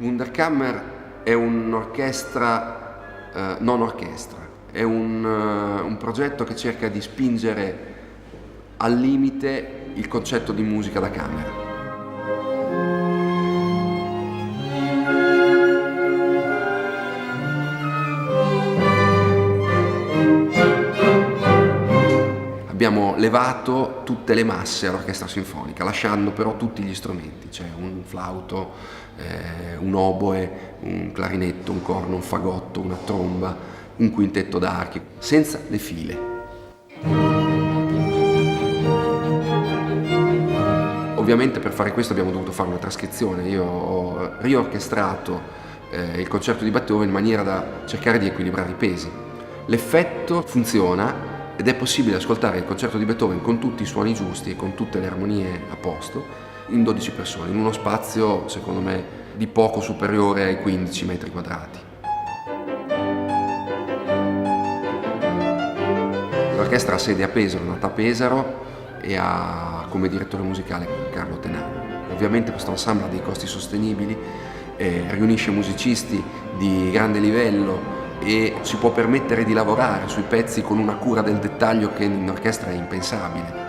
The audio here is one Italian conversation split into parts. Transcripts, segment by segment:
Wunderkammer è un'orchestra, non orchestra, è un progetto che cerca di spingere al limite il concetto di musica da camera. Abbiamo levato tutte le masse all'orchestra sinfonica, lasciando però tutti gli strumenti. C'è un flauto, un oboe, un clarinetto, un corno, un fagotto, una tromba, un quintetto d'archi, senza le file. Ovviamente per fare questo abbiamo dovuto fare una trascrizione. Io ho riorchestrato il concerto di Beethoven in maniera da cercare di equilibrare i pesi. L'effetto funziona ed è possibile ascoltare il concerto di Beethoven con tutti i suoni giusti e con tutte le armonie a posto in 12 persone, in uno spazio secondo me di poco superiore ai 15 metri quadrati. L'orchestra ha sede a Pesaro, nata a Pesaro, e ha come direttore musicale Carlo Tenano. Ovviamente questo ensemble ha dei costi sostenibili, riunisce musicisti di grande livello e si può permettere di lavorare sui pezzi con una cura del dettaglio che in orchestra è impensabile.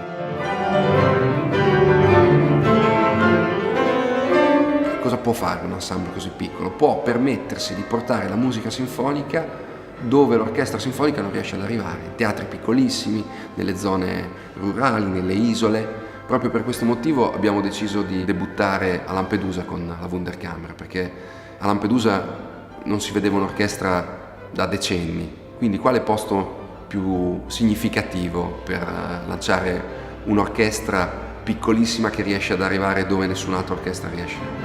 Cosa può fare un ensemble così piccolo? Può permettersi di portare la musica sinfonica dove l'orchestra sinfonica non riesce ad arrivare, teatri piccolissimi, nelle zone rurali, nelle isole. Proprio per questo motivo abbiamo deciso di debuttare a Lampedusa con la Wunderkammer, perché a Lampedusa non si vedeva un'orchestra da decenni, quindi quale posto più significativo per lanciare un'orchestra piccolissima che riesce ad arrivare dove nessun'altra orchestra riesce.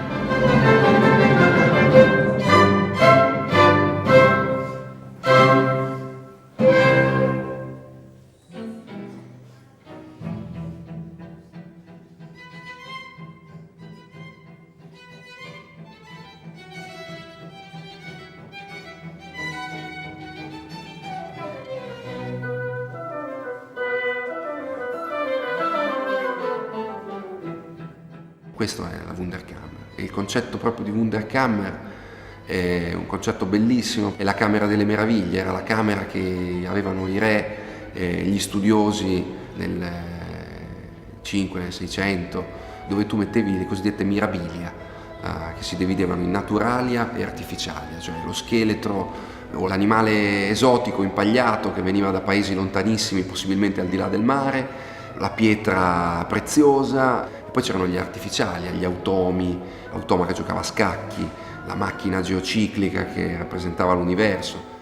Questo è la Wunderkammer e il concetto proprio di Wunderkammer è un concetto bellissimo, è la Camera delle Meraviglie, era la camera che avevano i re, gli studiosi nel 5, nel 600, dove tu mettevi le cosiddette mirabilia, che si dividevano in naturalia e artificialia, cioè lo scheletro o l'animale esotico impagliato che veniva da paesi lontanissimi, possibilmente al di là del mare, la pietra preziosa. Poi c'erano gli artificiali, gli automa che giocava a scacchi, la macchina geociclica che rappresentava l'universo.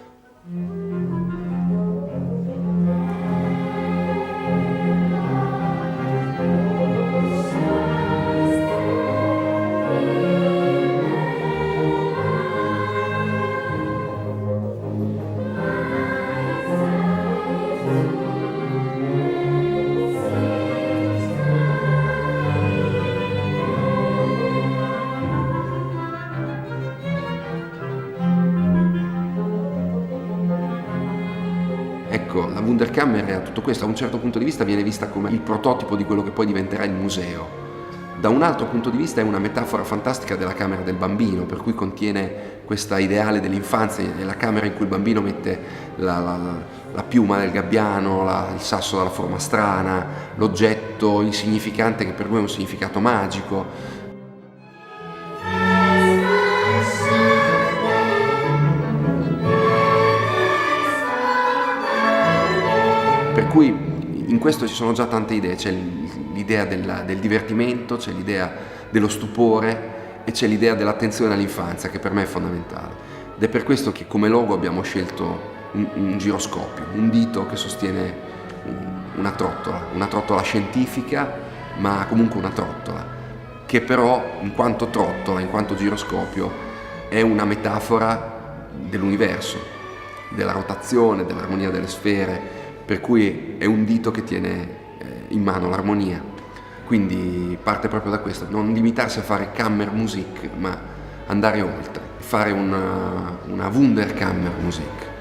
Ecco, la Wunderkammer a tutto questo, a un certo punto di vista, viene vista come il prototipo di quello che poi diventerà il museo. Da un altro punto di vista è una metafora fantastica della camera del bambino, per cui contiene questa ideale dell'infanzia, è la camera in cui il bambino mette la piuma del gabbiano, il sasso dalla forma strana, l'oggetto insignificante che per lui ha un significato magico. Per cui in questo ci sono già tante idee, c'è l'idea del divertimento, c'è l'idea dello stupore e c'è l'idea dell'attenzione all'infanzia, che per me è fondamentale. Ed è per questo che come logo abbiamo scelto un giroscopio, un dito che sostiene una trottola scientifica, ma comunque una trottola, che però in quanto trottola, in quanto giroscopio, è una metafora dell'universo, della rotazione, dell'armonia delle sfere, per cui è un dito che tiene in mano l'armonia. Quindi parte proprio da questo, non limitarsi a fare Kammermusik, ma andare oltre, fare una Wunderkammermusik.